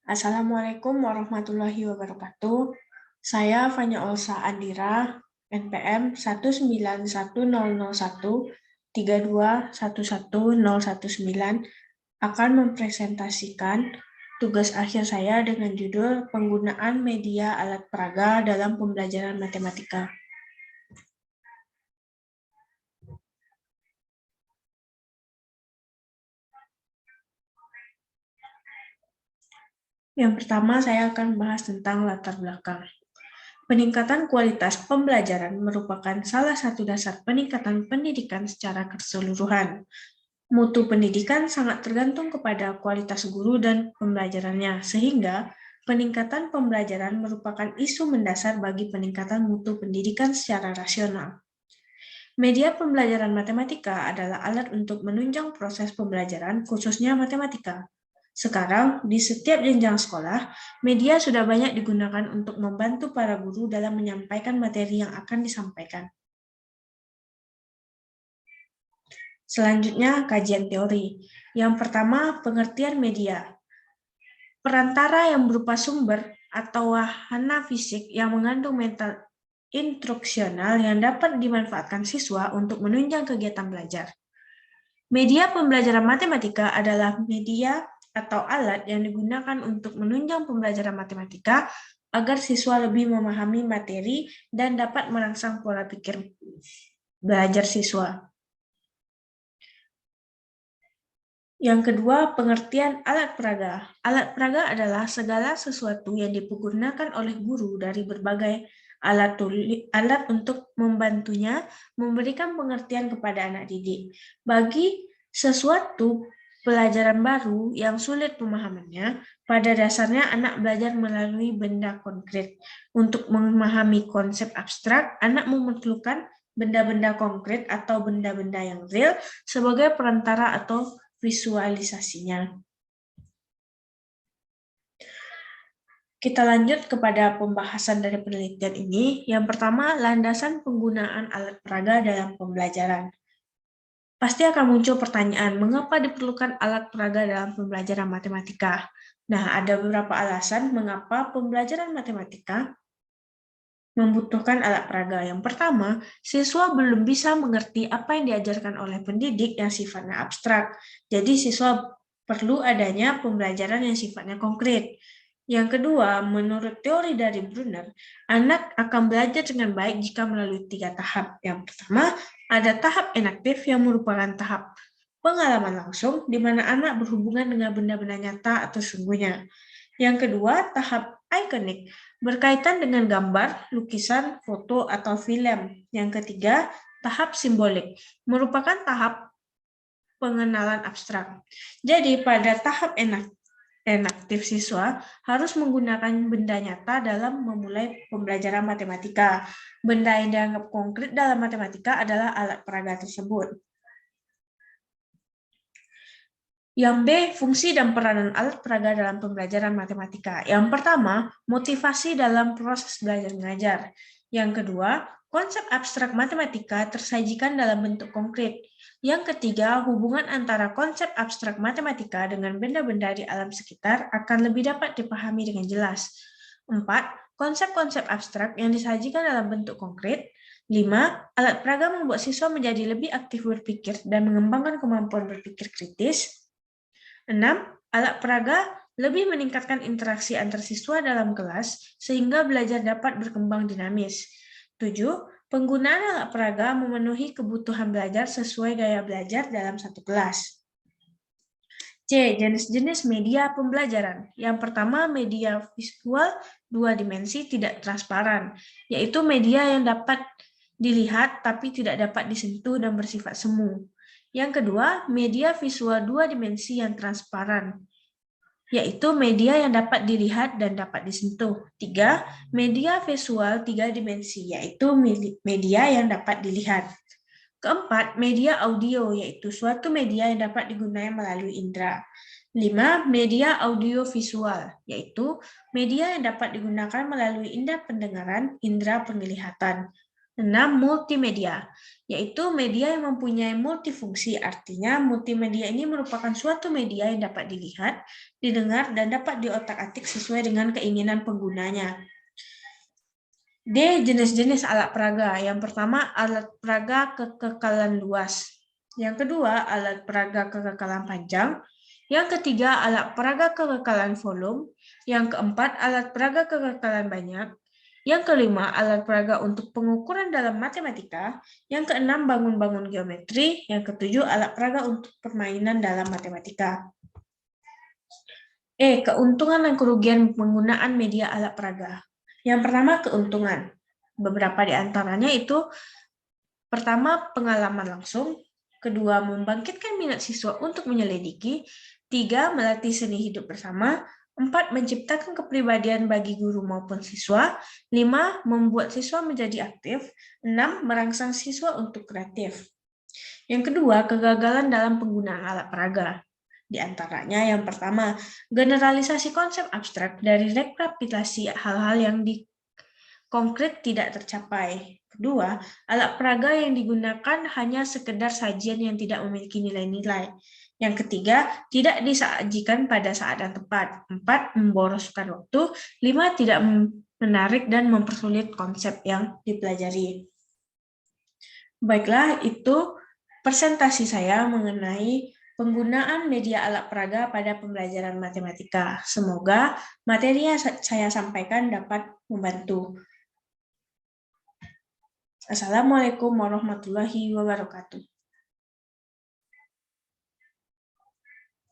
Assalamualaikum warahmatullahi wabarakatuh. Saya Fanya Olsa Andira, NPM 1910013211019, akan mempresentasikan tugas akhir saya dengan judul Penggunaan Media Alat Peraga dalam Pembelajaran Matematika. Yang pertama, saya akan membahas tentang latar belakang. Peningkatan kualitas pembelajaran merupakan salah satu dasar peningkatan pendidikan secara keseluruhan. Mutu pendidikan sangat tergantung kepada kualitas guru dan pembelajarannya, sehingga peningkatan pembelajaran merupakan isu mendasar bagi peningkatan mutu pendidikan secara rasional. Media pembelajaran matematika adalah alat untuk menunjang proses pembelajaran, khususnya matematika. Sekarang, di setiap jenjang sekolah, media sudah banyak digunakan untuk membantu para guru dalam menyampaikan materi yang akan disampaikan. Selanjutnya, kajian teori. Yang pertama, pengertian media. Perantara yang berupa sumber atau wahana fisik yang mengandung mental instruksional yang dapat dimanfaatkan siswa untuk menunjang kegiatan belajar. Media pembelajaran matematika adalah media atau alat yang digunakan untuk menunjang pembelajaran matematika agar siswa lebih memahami materi dan dapat merangsang pola pikir belajar siswa. Yang kedua, pengertian alat peraga. Alat peraga adalah segala sesuatu yang digunakan oleh guru dari berbagai alat untuk membantunya memberikan pengertian kepada anak didik. Bagi sesuatu pelajaran baru yang sulit pemahamannya, pada dasarnya anak belajar melalui benda konkret. Untuk memahami konsep abstrak, anak memerlukan benda-benda konkret atau benda-benda yang real sebagai perantara atau visualisasinya. Kita lanjut kepada pembahasan dari penelitian ini. Yang pertama, landasan penggunaan alat peraga dalam pembelajaran. Pasti akan muncul pertanyaan, mengapa diperlukan alat peraga dalam pembelajaran matematika? Nah, ada beberapa alasan mengapa pembelajaran matematika membutuhkan alat peraga. Yang pertama, siswa belum bisa mengerti apa yang diajarkan oleh pendidik yang sifatnya abstrak. Jadi, siswa perlu adanya pembelajaran yang sifatnya konkret. Yang kedua, menurut teori dari Brunner, anak akan belajar dengan baik jika melalui 3 tahap. Yang pertama, ada tahap enaktif yang merupakan tahap pengalaman langsung, di mana anak berhubungan dengan benda-benda nyata atau sungguhnya. Yang kedua, tahap ikonik, berkaitan dengan gambar, lukisan, foto, atau film. Yang ketiga, tahap simbolik, merupakan tahap pengenalan abstrak. Jadi, pada tahap enaktif siswa harus menggunakan benda nyata dalam memulai pembelajaran matematika. Benda yang dianggap konkret dalam matematika adalah alat peraga tersebut. Yang B, fungsi dan peranan alat peraga dalam pembelajaran matematika. Yang pertama, motivasi dalam proses belajar mengajar. Yang kedua, konsep abstrak matematika tersajikan dalam bentuk konkret. Yang ketiga, hubungan antara konsep abstrak matematika dengan benda-benda di alam sekitar akan lebih dapat dipahami dengan jelas. 4. Konsep-konsep abstrak yang disajikan dalam bentuk konkret. 5. Alat peraga membuat siswa menjadi lebih aktif berpikir dan mengembangkan kemampuan berpikir kritis. 6. Alat peraga lebih meningkatkan interaksi antar siswa dalam kelas sehingga belajar dapat berkembang dinamis. 7. Penggunaan alat peraga memenuhi kebutuhan belajar sesuai gaya belajar dalam satu kelas. C. Jenis-jenis media pembelajaran. Yang pertama, media visual 2 dimensi tidak transparan, yaitu media yang dapat dilihat tapi tidak dapat disentuh dan bersifat semu. Yang kedua, media visual 2 dimensi yang transparan, yaitu media yang dapat dilihat dan dapat disentuh. 3. Media visual 3 dimensi, yaitu media yang dapat dilihat. Keempat, media audio, yaitu suatu media yang dapat digunakan melalui indera. 5. Media audio visual, yaitu media yang dapat digunakan melalui indera pendengaran, indera penglihatan. 6. Multimedia, yaitu media yang mempunyai multifungsi. Artinya, multimedia ini merupakan suatu media yang dapat dilihat, didengar, dan dapat diotak-atik sesuai dengan keinginan penggunanya. D. Jenis-jenis alat peraga. Yang pertama, alat peraga kekekalan luas. Yang kedua, alat peraga kekekalan panjang. Yang ketiga, alat peraga kekekalan volume. Yang keempat, alat peraga kekekalan banyak. Yang kelima, alat peraga untuk pengukuran dalam matematika. Yang keenam, bangun-bangun geometri. Yang ketujuh, alat peraga untuk permainan dalam matematika. Keuntungan dan kerugian penggunaan media alat peraga. Yang pertama, keuntungan. Beberapa di antaranya itu, pertama, pengalaman langsung. Kedua, membangkitkan minat siswa untuk menyelidiki. 3, melatih seni hidup bersama. 4, menciptakan kepribadian bagi guru maupun siswa. 5, membuat siswa menjadi aktif. 6, merangsang siswa untuk kreatif. Yang kedua, kegagalan dalam penggunaan alat peraga. Di antaranya yang pertama, generalisasi konsep abstrak dari rekapitulasi hal-hal yang konkret tidak tercapai. Kedua, alat peraga yang digunakan hanya sekedar sajian yang tidak memiliki nilai-nilai. Yang ketiga, tidak disajikan pada saat yang tepat. 4, memboroskan waktu. 5, tidak menarik dan mempersulit konsep yang dipelajari. Baiklah, itu presentasi saya mengenai penggunaan media alat peraga pada pembelajaran matematika. Semoga materi yang saya sampaikan dapat membantu. Assalamualaikum warahmatullahi wabarakatuh.